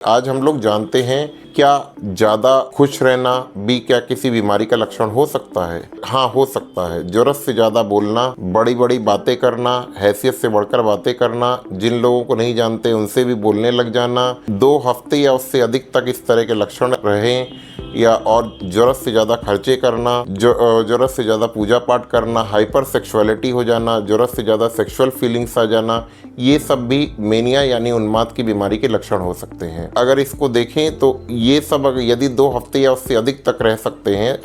आज हम लोग जानते हैं क्या ज़्यादा खुश रहना भी क्या किसी बीमारी का लक्षण हो सकता है? हाँ, हो सकता है। ज़रूरत से ज़्यादा बोलना, बड़ी बड़ी बातें करना, हैसियत से बढ़कर बातें करना, जिन लोगों को नहीं जानते उनसे भी बोलने लग जाना, 2 हफ्ते या उससे अधिक तक इस तरह के लक्षण रहें, या और ज़रूरत से ज़्यादा खर्चे करना, ज़रूरत से ज़्यादा पूजा पाठ करना, हाइपर सेक्सुअलिटी हो जाना, ज़रूरत से ज़्यादा सेक्सुअल फीलिंग्स आ जाना, ये सब भी मेनिया यानी उन्माद की बीमारी के लक्षण हो सकते हैं। अगर इसको देखें तो ये सब यदि 2 हफ्ते या उससे अधिक तक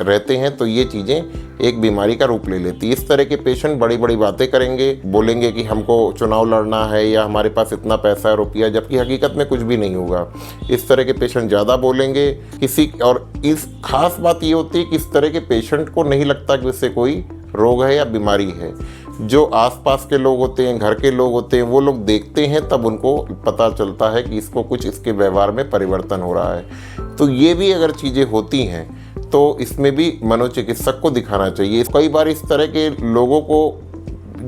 रहते हैं तो ये चीज़ें एक बीमारी का रूप ले लेती है। इस तरह के पेशेंट बड़ी बड़ी बातें करेंगे, बोलेंगे कि हमको चुनाव लड़ना है या हमारे पास इतना पैसा है रुपया, जबकि हकीकत में कुछ भी नहीं होगा। इस तरह के पेशेंट ज़्यादा बोलेंगे और इस खास बात ये होती है कि इस तरह के पेशेंट को नहीं लगता कि उससे कोई रोग है या बीमारी है। जो आसपास के लोग होते हैं, घर के लोग होते हैं, वो लोग देखते हैं तब उनको पता चलता है कि इसको कुछ इसके व्यवहार में परिवर्तन हो रहा है। तो ये भी अगर चीज़ें होती हैं तो इसमें भी मनोचिकित्सक को दिखाना चाहिए। कई बार इस तरह के लोगों को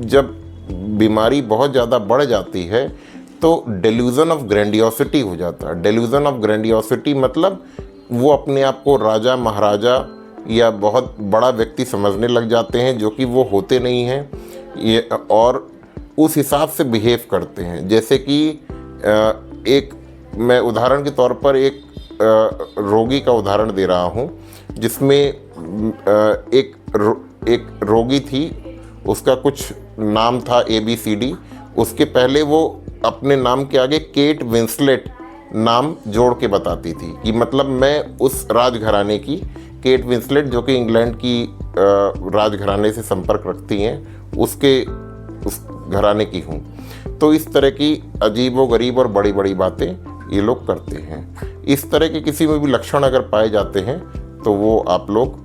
जब बीमारी बहुत ज़्यादा बढ़ जाती है तो डेल्यूजन ऑफ ग्रैंडियोसिटी हो जाता है। डेल्यूजन ऑफ ग्रैंडियोसिटी मतलब वो अपने आप को राजा महाराजा या बहुत बड़ा व्यक्ति समझने लग जाते हैं, जो कि वो होते नहीं हैं, ये और उस हिसाब से बिहेव करते हैं। जैसे कि मैं उदाहरण के तौर पर एक रोगी का उदाहरण दे रहा हूँ, जिसमें एक रोगी थी, उसका कुछ नाम था ABCD। उसके पहले वो अपने नाम के आगे केट विंसलेट नाम जोड़ के बताती थी कि मतलब मैं उस राजघराने की, केट विंसलेट जो कि इंग्लैंड की राजघराने से संपर्क रखती हैं, उस घराने की हूँ। तो इस तरह की अजीबोगरीब और बड़ी बड़ी बातें ये लोग करते हैं। इस तरह के किसी में भी लक्षण अगर पाए जाते हैं तो वो आप लोग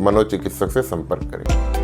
मनोचिकित्सक से संपर्क करें।